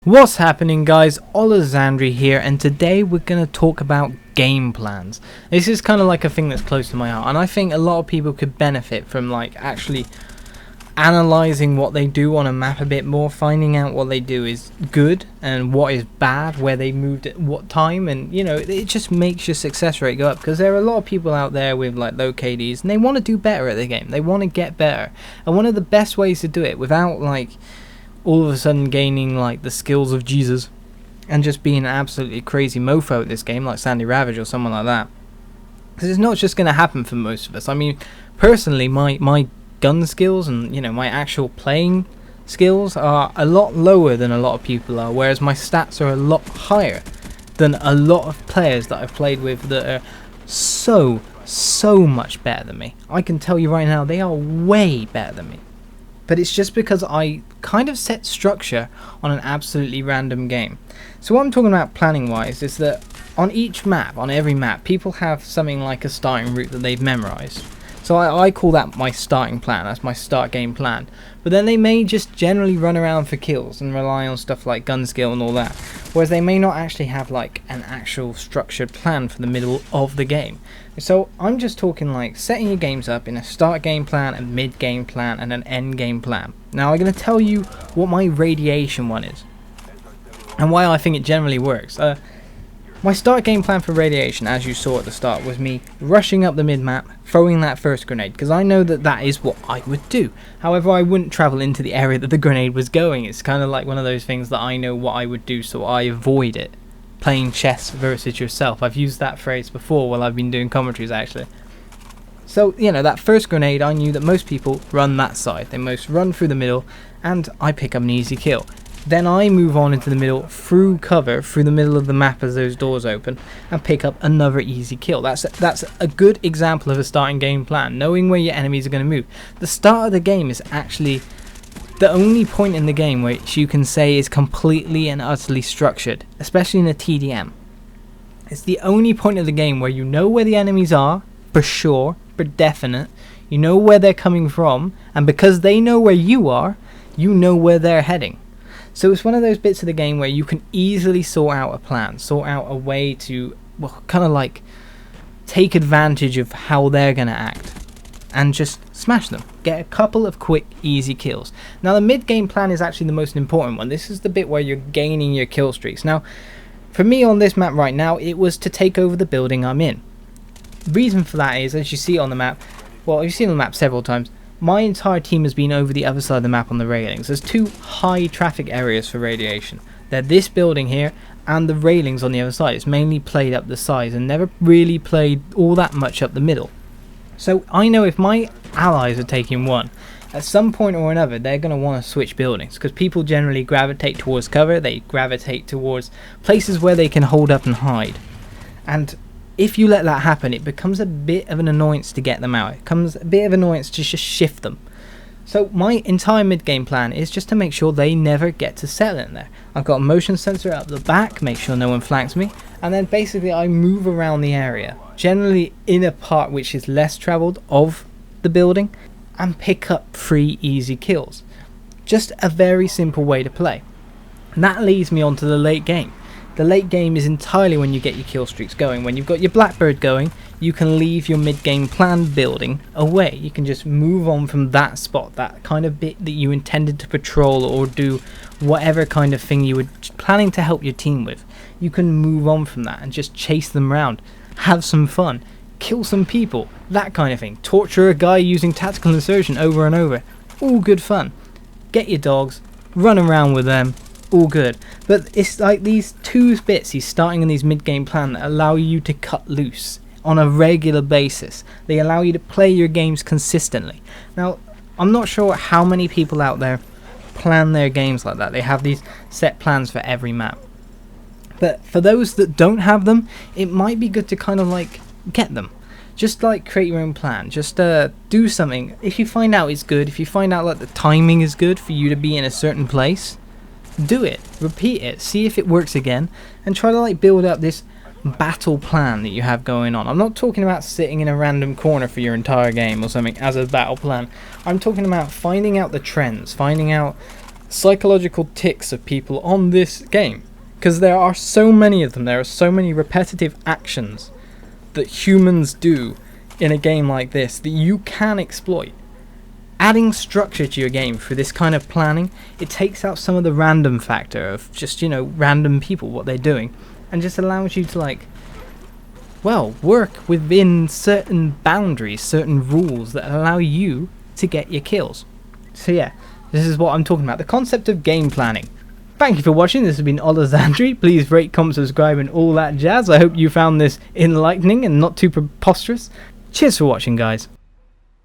What's happening, guys? Olizandri here, and today we're going to talk about game plans. This is kind of like a thing that's close to my heart, and I think a lot of people could benefit from actually analysing what they do on a map a bit more, finding out what they do is good and what is bad, where they moved at what time, and it just makes your success rate go up, because there are a lot of people out there with low KDs and they want to do better at the game. They want to get better, and one of the best ways to do it without all of a sudden gaining the skills of Jesus and just being an absolutely crazy mofo at this game like Sandy Ravage or someone like that, because it's not just going to happen for most of us. I mean, personally, my gun skills and my actual playing skills are a lot lower than a lot of people are, whereas my stats are a lot higher than a lot of players that I've played with that are so much better than me. I can tell you right now, they are way better than me. But it's just because I kind of set structure on an absolutely random game. So what I'm talking about planning wise is that on each map, on every map, people have something like a starting route that they've memorized. So I call that my starting plan. That's my start game plan. But then they may just generally run around for kills and rely on stuff like gun skill and all that, whereas they may not actually have an actual structured plan for the middle of the game. So I'm just talking setting your games up in a start game plan, a mid game plan, and an end game plan. Now I'm going to tell you what my radiation one is and why I think it generally works. My start game plan for radiation, as you saw at the start, was me rushing up the mid-map, throwing that first grenade, because I know that is what I would do. However, I wouldn't travel into the area that the grenade was going. It's kind of like one of those things that I know what I would do, so I avoid it. Playing chess versus yourself. I've used that phrase before while I've been doing commentaries, actually. So, that first grenade, I knew that most people run that side. They most run through the middle, and I pick up an easy kill. Then I move on into the middle, through cover, through the middle of the map as those doors open, and pick up another easy kill. That's a good example of a starting game plan, knowing where your enemies are going to move. The start of the game is actually the only point in the game which you can say is completely and utterly structured, especially in a TDM. It's the only point of the game where you know where the enemies are, for sure, for definite, you know where they're coming from, and because they know where you are, you know where they're heading. So it's one of those bits of the game where you can easily sort out a plan, sort out a way to, take advantage of how they're going to act, and just smash them. Get a couple of quick, easy kills. Now, the mid-game plan is actually the most important one. This is the bit where you're gaining your kill streaks. Now, for me on this map right now, it was to take over the building I'm in. The reason for that is, as you see on the map, well, you've seen on the map several times, my entire team has been over the other side of the map on the railings. There's two high traffic areas for radiation. They're this building here and the railings on the other side. It's mainly played up the sides and never really played all that much up the middle. So I know if my allies are taking one, at some point or another they're going to want to switch buildings, because people generally gravitate towards cover. They gravitate towards places where they can hold up and hide. And if you let that happen, it becomes a bit of an annoyance to get them out. It becomes a bit of an annoyance to just shift them. So my entire mid-game plan is just to make sure they never get to settle in there. I've got a motion sensor up the back, make sure no one flanks me, and then basically I move around the area, generally in a part which is less travelled of the building, and pick up 3 easy kills. Just a very simple way to play. And that leads me on to the late game. The late game is entirely when you get your kill streaks going. When you've got your Blackbird going, you can leave your mid-game plan building away. You can just move on from that spot, that kind of bit that you intended to patrol or do whatever kind of thing you were planning to help your team with. You can move on from that and just chase them around, have some fun, kill some people, that kind of thing. Torture a guy using tactical insertion over and over. All good fun. Get your dogs, run around with them. All good. But it's these two bits, these starting and these mid-game plan, that allow you to cut loose on a regular basis. They allow you to play your games consistently. Now, I'm not sure how many people out there plan their games like that. They have these set plans for every map. But for those that don't have them, it might be good to kind of get them. Just create your own plan. Just do something. If you find out it's good, if you find out the timing is good for you to be in a certain place, do it, repeat it, see if it works again, and try to build up this battle plan that you have going on. I'm not talking about sitting in a random corner for your entire game or something as a battle plan. I'm talking about finding out the trends, finding out psychological tics of people on this game, because there are so many of them. There are so many repetitive actions that humans do in a game like this that you can exploit. Adding structure to your game through this kind of planning, it takes out some of the random factor of just, random people, what they're doing, and just allows you to work within certain boundaries, certain rules that allow you to get your kills. So yeah, this is what I'm talking about, the concept of game planning. Thank you for watching. This has been Olizandri. Please rate, comment, subscribe and all that jazz. I hope you found this enlightening and not too preposterous. Cheers for watching, guys.